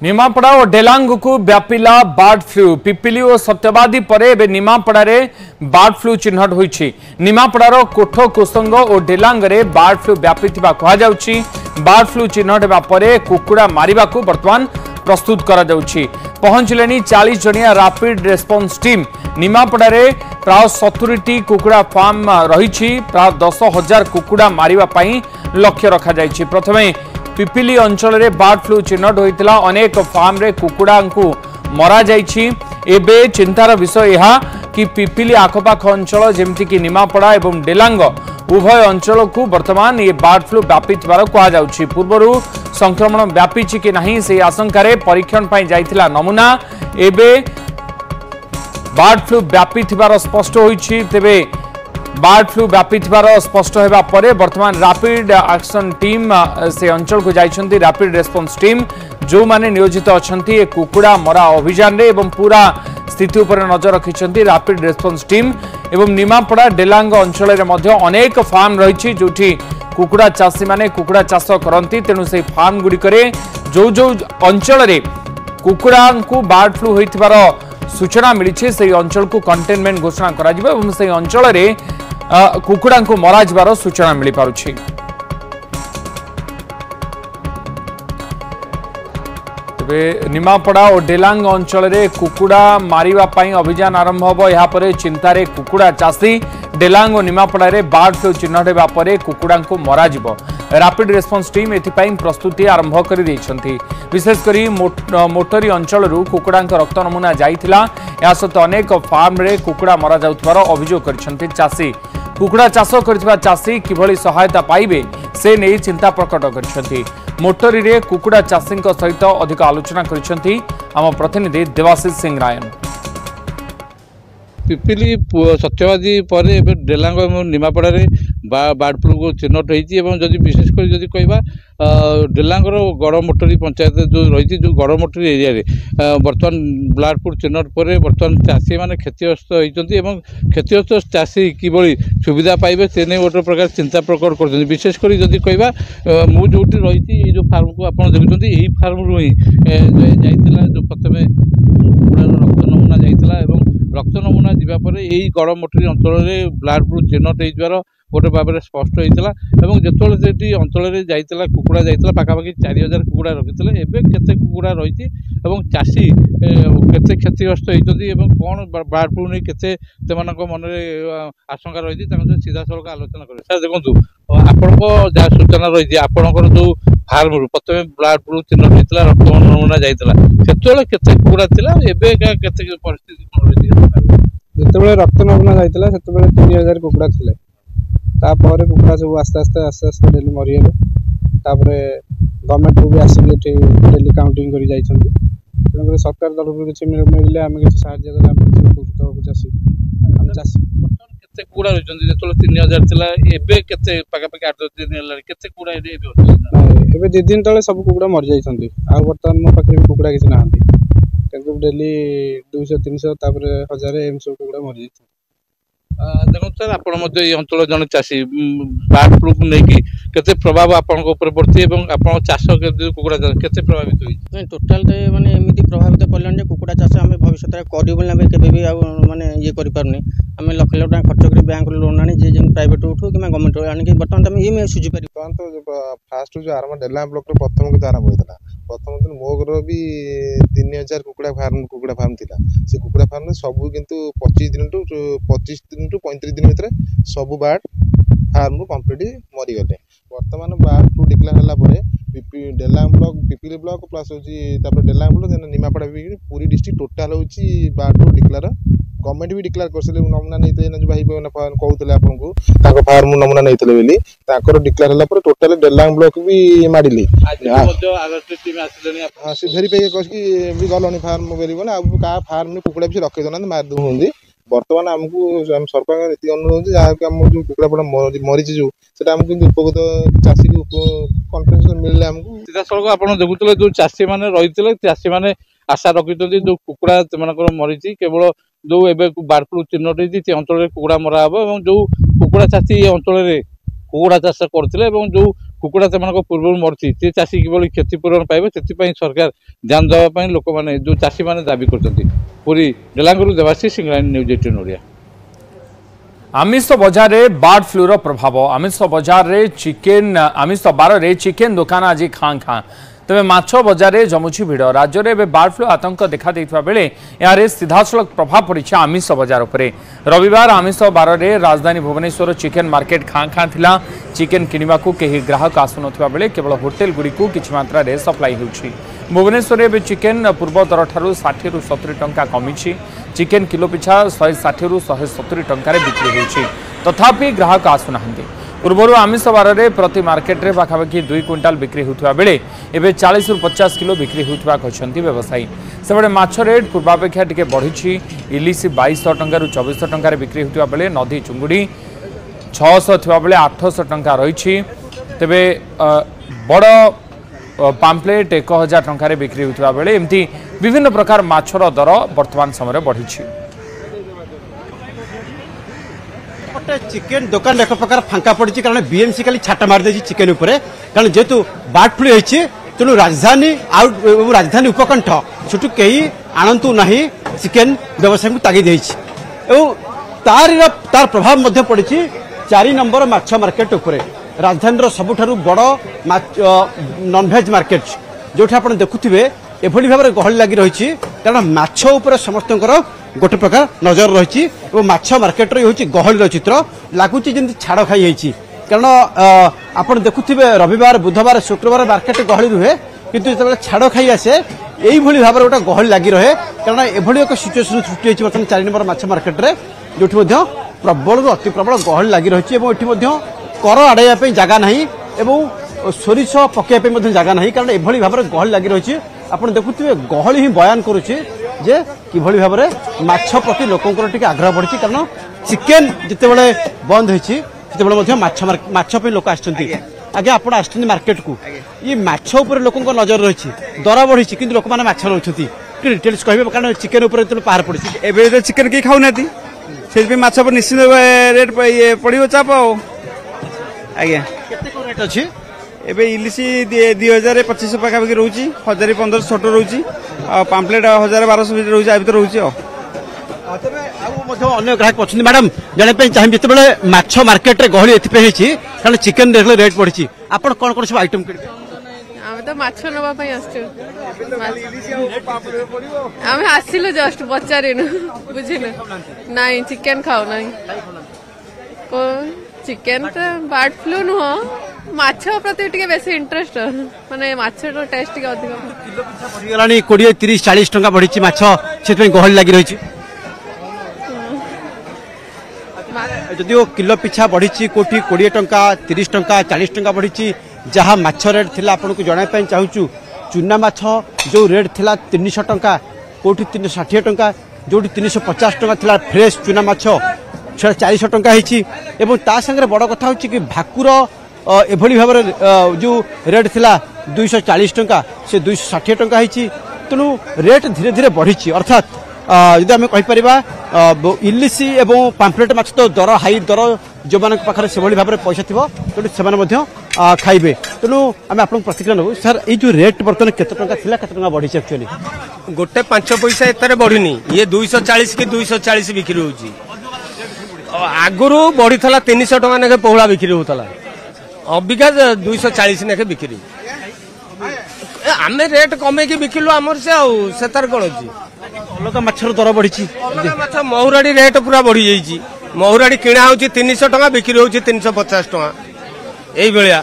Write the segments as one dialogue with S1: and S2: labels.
S1: निमापड़ा और डेलांग को व्यापिला bird flu Pipili और सत्यवादी पर निमापड़ा बर्ड फ्लू चिन्हट होईछि। निमापड़ार कोठ कुसंग और डेलांग रे बर्ड फ्लू व्यापी कहुछि। बर्ड फ्लू चिन्हट होगा कुकुड़ा मारिबा को वर्तमान प्रस्तुत करा जाउछि। पहुंचलेनी 40 जणिया रैपिड रेस्पॉन्स टीम। निमापड़ा प्राय 70टी कुकुड़ा फार्म रही प्राय 10,000 कुकुड़ा मारिबा पई लक्ष्य रखा जाइछि। प्रथमे पिपिली अंचल रे बर्ड फ्लू चिन्हट होइतिला। अनेक फार्म रे कुकुड़ा को मरा जाइछि। एबे चिंतार विषय यह कि पिपिली आखपाख अंचल जेमति कि निमापड़ा एवं डेलांग उभय अंचल को वर्तमान ये बर्ड फ्लू व्यापी कहा जाउछि। पूर्वरु संक्रमण व्यापीछि कि नहीं से आशंका परीक्षण पाई जाइतिला नमूना। एबे बर्ड फ्लू व्यापी स्पष्ट होइछि। तेबे बर्ड फ्लू व्यापी स्पष्ट होगा पर वर्तमान रैपिड एक्शन टीम से अंचल को जाइछन्ती। रैपिड रेस्पॉन्स टीम जो माने नियोजित अछन्ती कुकुड़ा मरा अभियान रे एवं पूरा स्थिति उपर नजर रखिछन्ती रैपिड रेस्पॉन्स टीम। एवं निमापड़ा डेलांग अंचल रे मध्य अनेक फार्म रही जोठी कुकुड़ा चाषी माने कुकुड़ा चाष करती। तेणु से फार्म गुड़िकरे जो जो अंचल रे कुकुड़ा को बर्ड फ्लू होइथिबार सूचना मिली से अंचल को कंटेनमेंट घोषणा करा जिवो एवं से अंचल रे कुकुड़ा को मरा जिबार सूचना मिली पारुछि। तबे निमापड़ा और डेलांग अंचल रे कुकुड़ा मारिबा पई अभियान आरंभ होबो। यहाँ पर चिंतारे कुकुड़ा चाषी डेलांग और निमापड़ा रे बर्ड फ्लू चिन्हट होगा पर कुकुड़ा को मरा जिवो। रैपिड रेस्पॉन्स टीम एथिपाई प्रस्तुति आरंभ कर दैछन्ती। विशेषकर मोटरी अंचल कुकुड़ा रक्त नमूना जाइथिला। या सहित अनेक फार्म रे कुकुड़ा मरा जाउथबार अभियोग करछन्ती चाषी। कुकुड़ा चाष करथिबा चाषी किभली सहायता पाइबे से नहीं चिंता प्रकट करछन्ती। मोटरी रे कुकुड़ा चाषी सहित अधिक आलोचना करछन्ती आम प्रतिनिधि देवाशीष सिंह रायन।
S2: पिपिली सत्यवादी पर डेलांग निमापड़ा बर्ड फ्लू को चिन्हट होती। विशेषकर जदि कहवा डेलांगर गड़ मोटरी पंचायत जो रही जो गड़ मोटरी एरिया रे बर्तमान बर्ड फ्लू चिन्हट पर बर्तमान चाषी मैंने क्षतिग्रस्त होती। क्षतिग्रस्त चाषी किभली सुविधा पाइबे से नहीं गोटे प्रकार चिंता प्रकट कर। विशेषकर जदि कहवा मुझे रही जो फार्म को आप देखुं यही फार्म रू ही जाइला जो प्रथम रक्त नमूना जाइला। रक्त नमूना जावापर यही गड़ मोटरी अंचल में बर्ड फ्लू चिन्हट हो गोटे भाव में स्पष्ट होता। जो अंचल जाइला कुकुड़ा जाइला पाखापाखि 4,000 कुकुड़ा रखी एवं कुकुड़ा रही चाषी केते क्षतिग्रस्त होती कौन बर्ड फ्लू नहीं केते मन में आशंका रही सीधा सड़क आलोचना करें। सर देखो आपण जहाँ सूचना रही आपंकर जो फार्म प्रथम बर्ड फ्लू चिन्हट होता रक्त नमूना जाइला से कुकुड़ा थी परिस्थिति
S3: जो रक्त नमूना जाइला से 3,000 कुकुड़ा थे। तापर कुकुड़ा सब आस्ते आस्ते आस्ते आस्ते डेली मरीगले। गवर्नमेंट को भी आसिक डेली काउंटिंग कर तेणुक सरकार तरफ किसी मिले आम कि चाषी
S2: कुकुड़ा रही जो 3,000 थी पाखापाखि 8-10 दिन है कुकुड़ा
S3: ए 2 दिन तले सब कुकुड़ा मरी जाइए। आ बर्तमान मो पाखे कुकुड़ा किसी ना डेली 200-300 1000 एम सब कुकुड़ा मरी जाइए।
S2: देखो सर आप अंचल जन चाषी बर्ड फ्लू को लेकिन प्रभाव आपन पड़ती चाष कुकुड़ा के प्रभावित हुई
S4: टोटाल माने एमती प्रभावित कल्याण कुकुड़ा चाष आम भविष्य कर माने ये करें आम लक्ष लक्ष टाँग खर्च कर बैंक लोन आनी जे प्राइवेट उठू कि गवर्नमेंट आनी बर्तमान ई सुझी पार।
S5: तो फास्ट जो आरंभ डेलांग ब्लॉक प्रथम कितना आरंभ होता प्रथम दिन मो घर भी 3,000 कुकुड़ा फार्म थिला। से कुकुड़ा फार्म सब किंतु 25 दिन टू 35 दिन भितर सब बर्ड फार्म कंप्लीट मरीगले। बर्तमान बर्ड फ्लू डिक्लेयर होला Delang block Pipili block plus होची डेलांग ब्लॉक निमापड़ा भी पूरी डिस्ट्रिक्ट टोटाल होची बर्ड फ्लू डिक्लेयर। गवर्नमेंट भी डिक्लेयर कर नमूना नहीं जो भाई कहते आपको फार्म नमूना नहीं डिक्लेयर होला टोटाल डेलांग ब्लॉक भी मारिले भेरीफाई कर गलनी फार्म बेरिए क्या फार्म कुकुड़ा भी रखे देना मार दूसरी। बर्तमान आमको सरकार ये अनुरोध जहाँ जो कुकुड़ा पड़ा मरी जो उपकृत चाषी कन्फिडेंस मिलले आमको
S2: सीधा सड़क आप देखुले जो चाषी मैंने रही चाषी मैंने आशा रखी जो कुकुड़ा मरी केवल जो एवं बर्ड फ्लू चिन्हट होती अंचल कुकुड़ा मरा हम जो कुकुड़ा चाषी अंचल कुकुड़ा चाष करते जो कुकुड़ा से पूर्व मरती से चाषी किभली क्षतिपूरण पाइब से सरकार ध्यान देवाई लोक मैंने जो चाषी मैंने दाबी कर पूरी डेलांगरू देवाशीष सिंगलाइन न्यूज 18 ओडिया।
S1: आमिष बजार में बर्ड फ्लू रो प्रभाव आमिष बजार रे चिकेन आमिष बार रे चिकेन दुकान आज खाँ खाँ तेज माछ बजार में जमुची भिड़ राज्य में बर्ड फ्लू आतंक देखा बेले यार सीधासलख प्रभाव पड़ी आमिष बजार उपरे रविवार आमिष बार में राजधानी भुवनेश्वर चिकेन मार्केट खाँ खाँ थिला चिकेन किनिबा को कहीं ग्राहक आसुन बेले केवल होटेल गुड़िक किछि मात्रा रे सप्लाई होउछि। भुवनेश्वर में चिकेन पूर्व दर ठारू 60 रु 70 टंका कमिछि चिकेन किलो पिछा 160 रु 170 टंकार बिक्री होउछि तथापि ग्राहक आसुना पूर्व आमिष बार में प्रति मार्केट में पाखापाखि 2 क्विंटाल बिक्री होता बेले एवं 40 रु 50 किलो बिक्री होता व्यवसायी सेबड़े माछ रेट पूर्वापेक्षा टिके बढ़ी इलिश 2200 टंका 2400 टंकार बिक्री होता बेले नदी चुंगुड़ी 600 थिबा बेले 800 टंका रही तेबे बड़ पाम्पलेट 1000 टंकार बिक्री होता बेले एमती विभिन्न प्रकार माछर दर वर्तमान समय बढ़ी।
S6: चिकेन दुकान एक प्रकार फांका पड़ी कारण बीएमसी खाली छाटा मार दे चिकेन उपरे कारण जेहेतु बर्ड फ्लू होती तेणु राजधानी उपकंठ छुटू कहीं आणतु ना चिकेन व्यवसाय को तागी तार प्रभाव पड़ी 4 नंबर माछ मार्केट उपरे राजधानी सबुठारु बड़ नॉनवेज मार्केट जो आप देखुवे एभली भाव गहली लगी रही कारण माछ उपर समस्त गोटे प्रकार नजर रही माछ मार्केट हूँ गहली चित्र लगुच जमी छाड़ खाई कारण आप देखुवे रविवार बुधवार शुक्रवार मार्केट गहली रुहे किंतु जो छाड़ खाई आसे यही भाव गोटे गहली लगी रहे कारण एभली एक सिचुएसन सृष्टि होती बर्तमान 4 नंबर माछ मार्केट में जो प्रबल अति प्रबल गहली लगी रही कर आड़ाई जगह ना सोरिष पकड़ जगह ना कारण एभली भाव गहली लगी रही आप देखुवे गहली ही बयान करुचे जे किभली भाव में माछ प्रति लोकंकर टिके आग्रह बढ़ी कारण चिकेन जितेबाला बंद होते माछ लोक आगे आप मार्केट को ये माछ उपर लोक नजर रही दर बढ़ी कि लोक मैंने माछ रोचे डिटेल्स कहे कारण चिकेन पहाड़ पड़ी
S3: एवं चिकेन कहीं खाऊना से माछ निश्चित रेट पड़ो चाप आज्ञा
S6: रेट अच्छी
S3: एबे इलिश 2025 पाखापाखि रोची 1015 छोट रोची पाम्पलेट 1000-1200 रोची आ भीतर रोची
S6: अन्य ग्राहक अच्छा मैडम जाना चाहिए जिते माछ मार्केट रे गहली एथि कारण चिकेन रेट बढ़ी आप कौन कौन सब आइटम किणबे
S7: आमे तो माछ नबा पई आछो आमे आसिलो जस्ट पचारिनु बुझिनु नाही चिकेन खाओ नाही को चिकेन तो बर्ड फ्लू नुह माछ प्रति टिके बेसी इंटरेस्ट माने माछ रो टेस्ट टिके अधिक
S6: किलो पिछा बढ़ी गलानी 20-30-40 टंका बढ़ी माछ से गहली लगी रही जदिओ किलो पिछा बढ़ी कोठी 20 टंका 30 टंका 40 टंका बढ़ी जहाँ माछ रेट थिला आपको जनाई चाहूँ चूना माछ जो रेट थिला 300 टंका कोठी 360 टंका जो 350 टंका थिला फ्रेश चूना माछ 400 टंका एवं ता संगे बड़ कथा हूँ कि भाकुर एभली भाव जो रेट थिला 240 टंका से 260 टंका तेणु रेट धीरे धीरे बढ़ी अर्थात यदि आम कहीपर इलिश एवं पाम्पलेट माछ तो दर हाई दर जो मान पाखे से भाव में पैसा थी तेणु से खाइबे तेणु आम आप प्रतिक्रिया नबू सर ये जो रेट बर्तमान केते टंका बढ़ी एक्चुअली
S8: गोटे 5 पैसा एतर बढ़नी ये 240 कि 240 बिक्री होची आगुरु बढ़ी था 300 टंका नेके पहुला बिक्री होता अबिका 240 नेके बिक्री आमे रेट कमे की बिकिलु आमर से तार कौन अच्छी
S6: अलग माछर दर बढ़ी
S8: माछ महुराड़ी रेट पूरा बढ़ी जाइए महुराड़ी किणा हो 300 टंका बिक्री हो 350 टंका यही भाया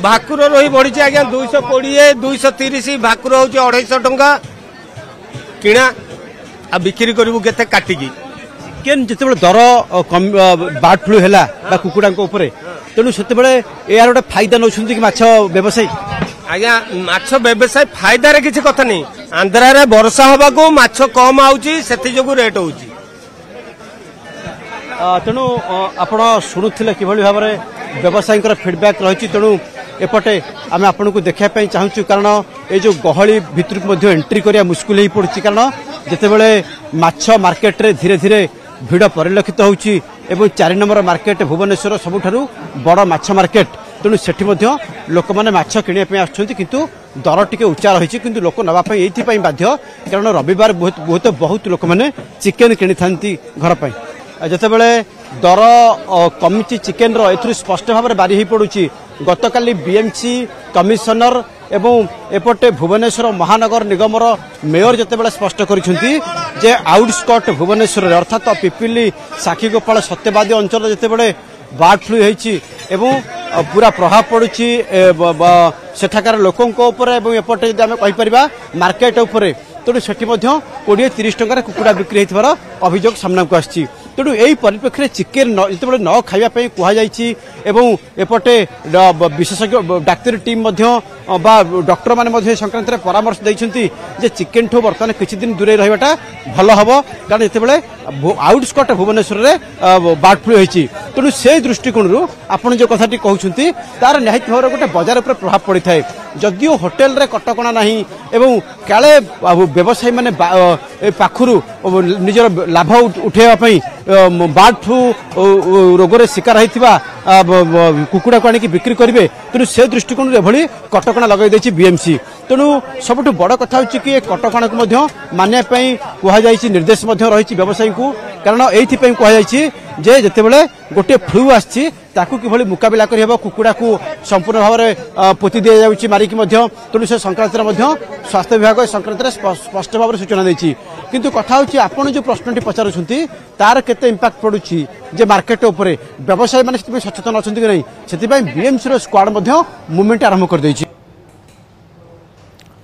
S8: भाकुर रोही बढ़ी आज्ञा 220 230 भाकुर हो 250 टंका किणा आ बिक्री करू के काटिकी
S6: केन जिते दर बर्ड फ्लू है कुकुड़ा तेणु से यार गोटे फायदा नौ कि माछ व्यवसायी
S8: आज्ञा माछ व्यवसाय फायदा रे किसी कथा नहीं आंध्रा रे वर्षा हवा को माछ कम आउची सेति जोगु रेट होउची
S6: तेणु आपण शुणुले किभली भाव में व्यवसायी फीडबैक रही तेणु एपटे आम आपन को देखा चाहूँ कारण ये जो गहली भितर एंट्री करिया मुस्किल हो पड़ी कारण जितेबाला माछ मार्केट रे धीरे धीरे भिड़ परिलक्षित होउची एवं 4 नंबर मार्केट भुवनेश्वर सबुठारु बड़ माछ मार्केट तेणु सेठी लोक मैंने माछ किणा आसुँच किंतु दर टिके उच्चा रही किंतु लोक नापी ये बाध्य कारण रविवार बहुत लोक मैंने चिकेन किनी था घर पर जितेबले दर कमी चिकेन रो स्पष्ट भाव में बारी हो पड़ुची गतकाली बीएमसी कमिशनर एवं एपटे भुवनेश्वर महानगर निगमर मेयर जितेबाला स्पष्ट कर आउटस्कट भुवनेश्वर अर्थात पिपिली साक्षीगोपाल सत्यवादी अंचल जितेबाला बर्ड फ्लू एवं पूरा प्रभाव पड़ुची सेठाकार लोकों एपटे जब आम कहीपर मार्केट उपरे तेणु से 20-30 टंकार कुकुड़ा बिक्री होकर अभियोग सामना को आसी तेणु यही परिप्रेक्षी चिकेन जो न खावाई कहुई एपटे विशेषज्ञ डाक्तरी टीम डॉक्टर मैंने संक्रांत परामर्श देते चिकेन ठू बर्तमान किसी दिन दूरे रहा भल हम कारण जिते आउटस्कट भुवनेश्वर में बर्ड फ्लू होती तेणु से दृष्टिकोण आपड़ जो कथाटी कहते तार निहित भाव गोटे बजार पर प्रभाव पड़ी था जदियो होटेल रे कटकणा नहीं एवं काले व्यवसायी मैंने पाखु निजर लाभ उठाइवाई बर्ड फ्लू रोग शिकार होता कुकुड़ा को आनिक बिक्री करेंगे तेणु से दृष्टिकोण एभली कटकणा लगे बीएमसी तेणु सबुठ बड़ कथा हूँ कि कटकणा को मानिया कहुई निर्देश रही व्यवसायी को कारण ये कहुई जे जितेबाला गोटे फ्लू आसी कि मुकाबला कर कुकुड़ा को संपूर्ण भाव में पोति दि जाऊँगी मारिकी तेणु से संक्रांत स्वास्थ्य विभाग संक्रांत स्पष्ट भाव में सूचना देती किंतु कथा हूँ आपड़ जो प्रश्नटी पचारुंट तार केते इंपैक्ट पड़ुची जे मार्केट उपरे व्यवसायी मैंने सचेतन अच्छा कि नहीं से बीएमसी स्क्वाड मूवमेंट आरंभ कर देछि।